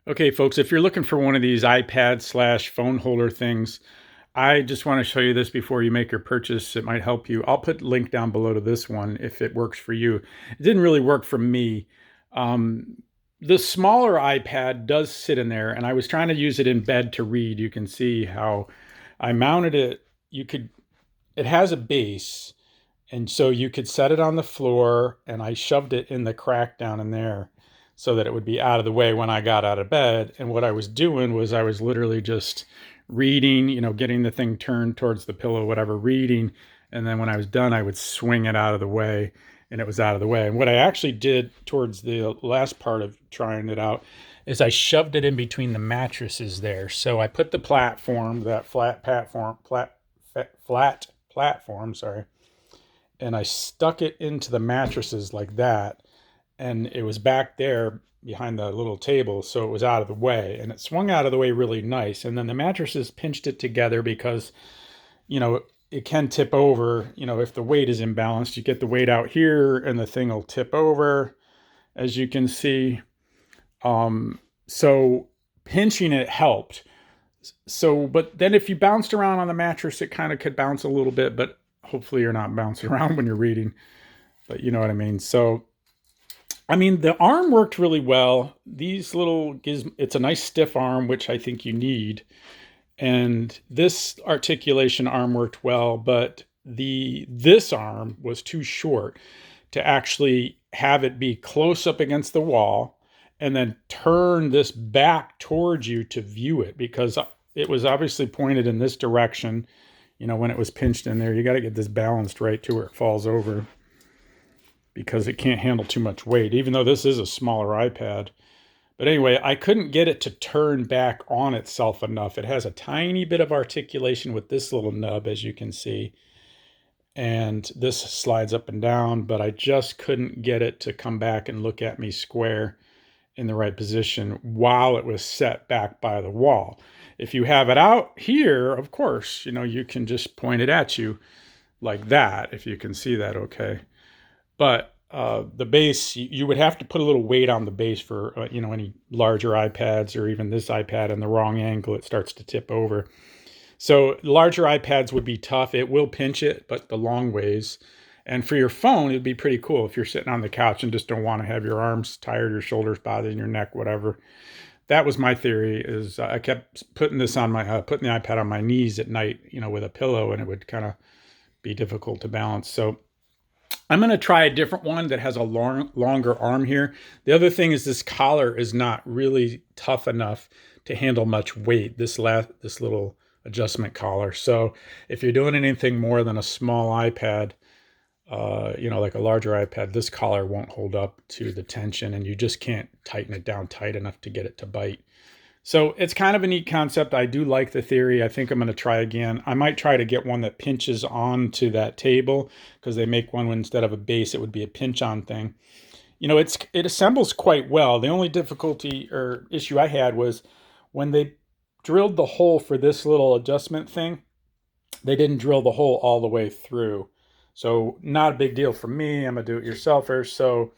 Okay, folks, if you're looking for one of these iPad slash phone holder things, I just want to show you this before you make your purchase. It might help you. I'll put a link down below to this one if it works for you. It didn't really work for me. Um, the smaller iPad does sit in there, and I was trying to use it in bed to read. You can see how I mounted it. It has a base, and so you could set it on the floor, and I shoved it in the crack down in there so that it would be out of the way when I got out of bed. And what I was doing was I was literally just reading, getting the thing turned towards the pillow, whatever, reading. And then when I was done, I would swing it out of the way and it was out of the way. And what I actually did towards the last part of trying it out is I shoved it in between the mattresses there. So I put the platform, that flat platform, sorry, and I stuck it into the mattresses like that. And it was back there behind the little table, so it was out of the way. And it swung out of the way really nice. And then the mattresses pinched it together because, it can tip over. If the weight is imbalanced, you get the weight out here and the thing will tip over, as you can see. So pinching it helped. So, but then if you bounced around on the mattress, it kind of could bounce a little bit, but hopefully you're not bouncing around when you're reading. But you know what I mean? So, I mean, the arm worked really well. It's a nice stiff arm, which I think you need. And this articulation arm worked well, but this arm was too short to actually have it be close up against the wall and then turn this back towards you to view it, because it was obviously pointed in this direction. When it was pinched in there, you got to get this balanced right to where it falls over, because it can't handle too much weight, even though this is a smaller iPad. But anyway, I couldn't get it to turn back on itself enough. It has a tiny bit of articulation with this little nub, as you can see. And this slides up and down, but I just couldn't get it to come back and look at me square in the right position while it was set back by the wall. If you have it out here, of course, you can just point it at you like that, if you can see that okay. But the base, you would have to put a little weight on the base for, any larger iPads, or even this iPad in the wrong angle, it starts to tip over. So larger iPads would be tough. It will pinch it, but the long ways. And for your phone, it'd be pretty cool if you're sitting on the couch and just don't want to have your arms tired, your shoulders bothering your neck, whatever. That was my theory. Is I kept putting this on putting the iPad on my knees at night, with a pillow, and it would kind of be difficult to balance. So I'm going to try a different one that has a longer arm here. The other thing is this collar is not really tough enough to handle much weight, this little adjustment collar. So if you're doing anything more than a small iPad, like a larger iPad, this collar won't hold up to the tension, and you just can't tighten it down tight enough to get it to bite. So it's kind of a neat concept. I do like the theory. I think I'm going to try again. I might try to get one that pinches onto that table, because they make one instead of a base, it would be a pinch on thing. It assembles quite well. The only difficulty or issue I had was when they drilled the hole for this little adjustment thing, they didn't drill the hole all the way through. So not a big deal for me. I'm a do-it-yourselfer. So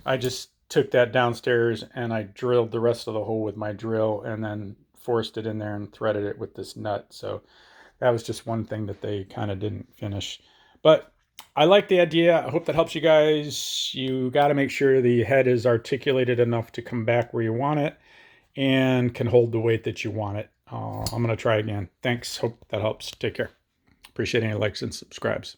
I just took that downstairs and I drilled the rest of the hole with my drill, and then forced it in there and threaded it with this nut. So that was just one thing that they kind of didn't finish. But I like the idea. I hope that helps you guys. You got to make sure the head is articulated enough to come back where you want it and can hold the weight that you want it. I'm going to try again. Thanks. Hope that helps. Take care. Appreciate any likes and subscribes.